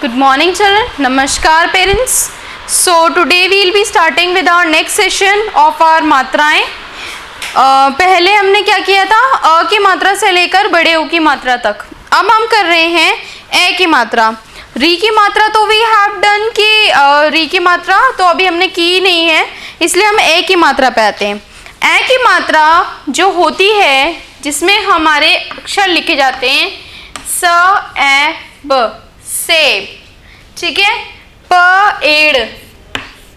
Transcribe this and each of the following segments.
Good morning children. Namaskar parents. So today we will be starting with our next session of our मात्राएं. पहले हमने क्या किया था, अ की मात्रा से लेकर बड़े ओ की मात्रा तक. अब हम कर रहे हैं ए की मात्रा. री की मात्रा तो वी हैव डन कि री की मात्रा तो अभी हमने की नहीं है, इसलिए हम ए की मात्रा पे आते हैं. ए की मात्रा जो होती है जिसमें हमारे अक्षर लिखे जाते हैं स ए ब सेब, ठीक है, पेड़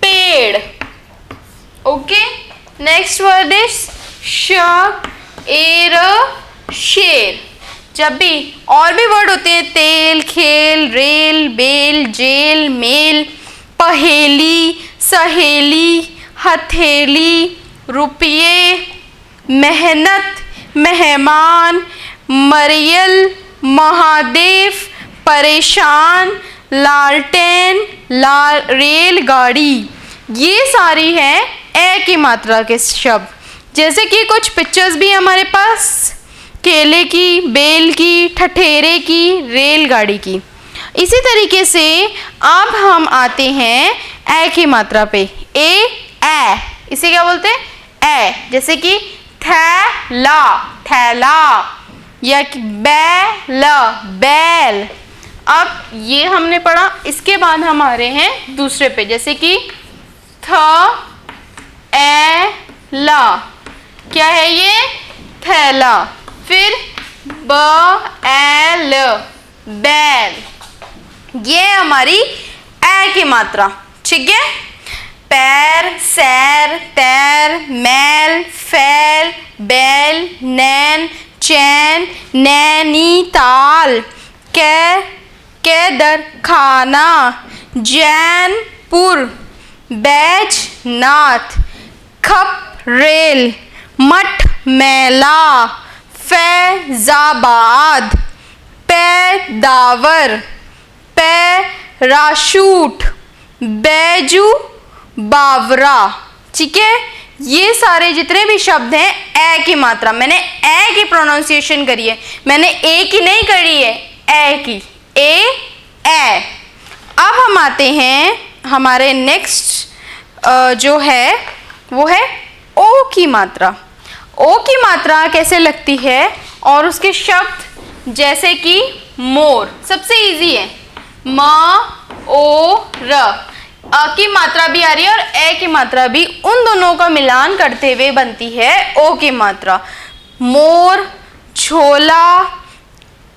पेड़. ओके, नेक्स्ट वर्ड इज शेर शेर. जब भी और भी वर्ड होते हैं तेल खेल रेल बेल जेल मेल पहेली सहेली हथेली रुपये मेहनत मेहमान मरियल महादेव परेशान लालटेन रेलगाड़ी. ये सारी है ए की मात्रा के शब्द. जैसे कि कुछ पिक्चर्स भी हमारे पास केले की बेल की ठठेरे की रेलगाड़ी की. इसी तरीके से अब हम आते हैं ए की मात्रा पे. ए इसे क्या बोलते हैं, ए. जैसे कि थैला थैला या बैल बैल. अब ये हमने पढ़ा, इसके बाद हम आ रहे हैं दूसरे पे. जैसे कि ला, क्या है ये, थैला. फिर बैल बैल, ये हमारी ए की मात्रा, ठीक है. पैर सैर तैर मैल फैल बैल नैन चैन नैनीताल केदर खाना जैनपुर बैजनाथ खप रेल मठ मेला फैजाबाद पैदावर पैराशूट बैजू बावरा. ठीक है, ये सारे जितने भी शब्द हैं ए की मात्रा. मैंने ए की प्रोनाउंसिएशन करी है, मैंने ए की नहीं करी है, ए की. ए. अब हम आते हैं हमारे नेक्स्ट जो है वो है ओ की मात्रा. ओ की मात्रा कैसे लगती है और उसके शब्द जैसे कि मोर. सबसे इजी है, म ओ र. अ की मात्रा भी आ रही है और ए की मात्रा भी, उन दोनों का मिलान करते हुए बनती है ओ की मात्रा. मोर झोला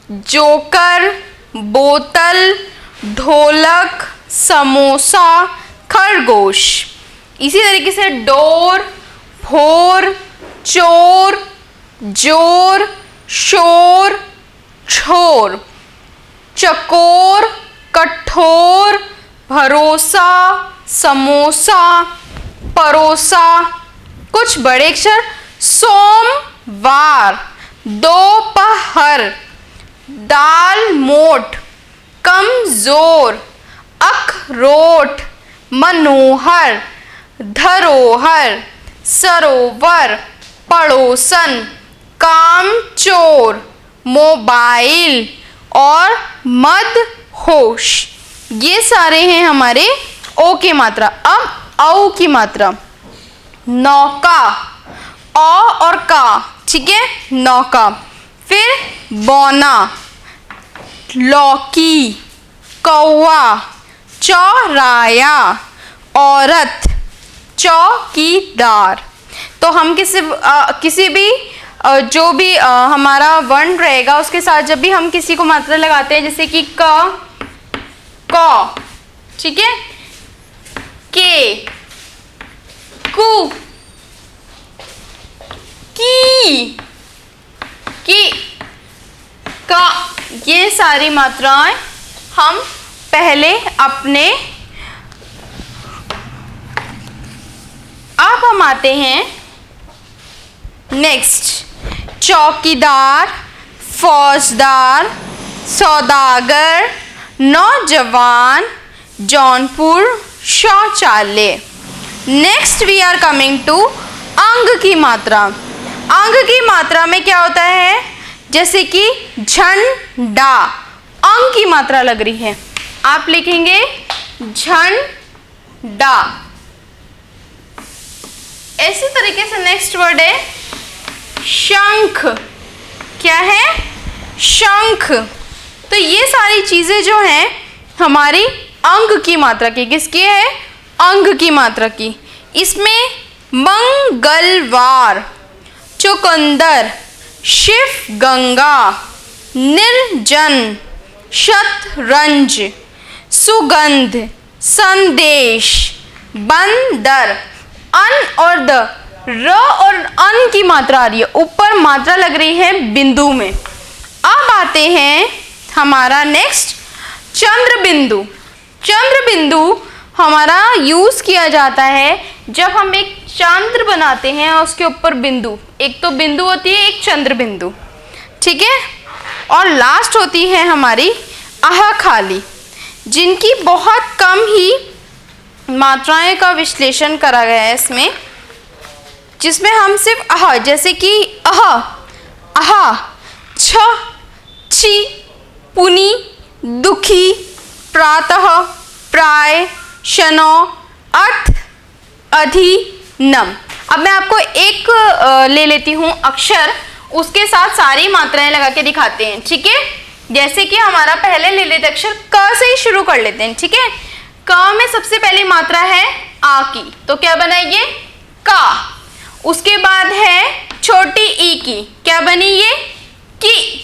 जोकर बोतल ढोलक समोसा खरगोश. इसी तरीके से डोर भोर चोर जोर शोर छोर चकोर कठोर भरोसा समोसा परोसा. कुछ बड़े अक्षर सोमवार दोपहर दाल मोट कमजोर अखरोट मनोहर धरोहर सरोवर पड़ोसन कामचोर मोबाइल और मदहोश. ये सारे हैं हमारे ओ की मात्रा. अब औ की मात्रा. नौका औ और का, ठीक है, नौका. फिर बौना लौकी कौवा चौराया औरत चौकीदार. तो हम किसी भी जो भी हमारा वर्ण रहेगा उसके साथ जब भी हम किसी को मात्रा लगाते हैं, जैसे कि क ठीक है, के कु की का, ये सारी मात्राएं हम पहले अपने. अब हम आते हैं नेक्स्ट. चौकीदार फौजदार सौदागर नौजवान जौनपुर शौचालय. Next we are coming to अंग की मात्रा. अंग की मात्रा में क्या होता है, जैसे कि झंडा, अंग की मात्रा लग रही है. आप लिखेंगे झंडा। इसी तरीके से नेक्स्ट वर्ड है शंख। क्या है? शंख। तो ये सारी चीजें जो हैं हमारी अंग की मात्रा की, किसकी है? अंग की मात्रा की। इसमें मंगलवार, चुकंदर, शिव गंगा, निर्जन, शतरंज, सुगंध, संदेश, बंदर, अन और द, र और अन की मात्रा आ रही है, ऊपर मात्रा लग रही है बिंदु में। अब आते हैं हमारा नेक्स्ट चंद्र बिंदु। चंद्र बिंदु हमारा यूज किया जाता है जब हम एक चंद्र बनाते हैं और उसके ऊपर बिंदु, एक तो बिंदु होती है, एक चंद्र बिंदु, ठीक है, और लास्ट होती है हमारी आह खाली, जिनकी बहुत कम ही मात्राएं का विश्लेषण करा गया है इसमें, जिसमें हम सिर्फ आह, जैसे कि आह, आहा, छ, छी, पुनी, दुखी, प्रातः, प्राय, शनो, अर्थ, अधि, नम। अब मैं आपको एक ले लेती हूँ अक्षर, उसके साथ सारी मात्राएं लगा के दिखाते हैं, ठीक है। जैसे कि हमारा पहले ले लेते अक्षर क से ही शुरू कर लेते हैं, ठीक है। क में सबसे पहली मात्रा है आ की, तो क्या बना ये? का। उसके बाद है छोटी ई की, क्या बनी ये? की।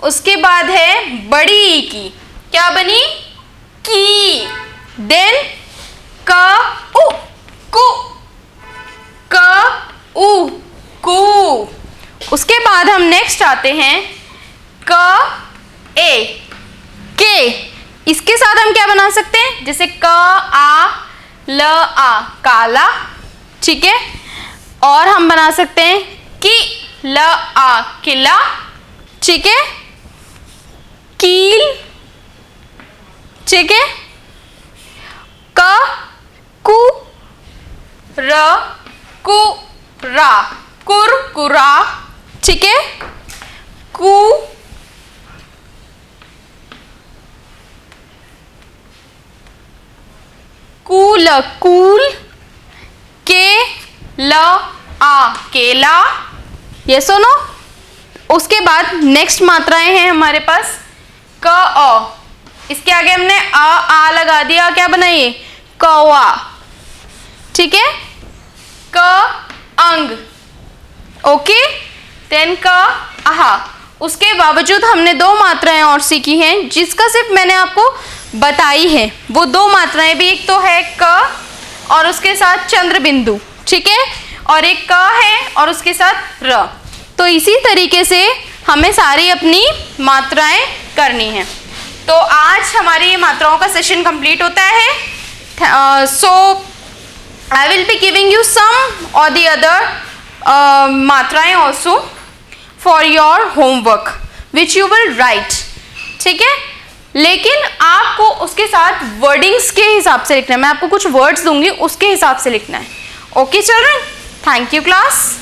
उसके बाद है बड़ी ई की, क्या बनी? की। देन क उ, कु, क उ, कु। उसके बाद हम नेक्स्ट आते हैं क ए, के। इसके साथ हम क्या बना सकते हैं? जैसे क आ ल आ, काला, ठीक है। और हम बना सकते हैं कि ल आ, किला, ठीक है, कील, ठीक है, क कु र कु रा, कुरकुरा, ठीक है, कु कूल, कूल, के ल आ, केला, ये सुनो। उसके बाद नेक्स्ट मात्राएं हैं हमारे पास क अ, इसके आगे हमने आ लगा दिया, क्या बनाइए? कौवा, ठीक है, क अंग, ओके, देन क आहा। उसके बावजूद हमने दो मात्राएं और सीखी हैं, जिसका सिर्फ मैंने आपको बताई है। वो दो मात्राएं भी, एक तो है क और उसके साथ चंद्र बिंदु, ठीक है, और एक क है और उसके साथ र। तो इसी तरीके से हमें सारी अपनी मात्राएं करनी है। तो आज हमारी ये मात्राओं का सेशन कंप्लीट होता है। So I will be giving you some और द अदर मात्राएं also for your homework which you will write, ठीक है। लेकिन आपको उसके साथ वर्डिंग्स के हिसाब से लिखना है। मैं आपको कुछ वर्ड्स दूंगी, उसके हिसाब से लिखना है। Okay children, thank you class.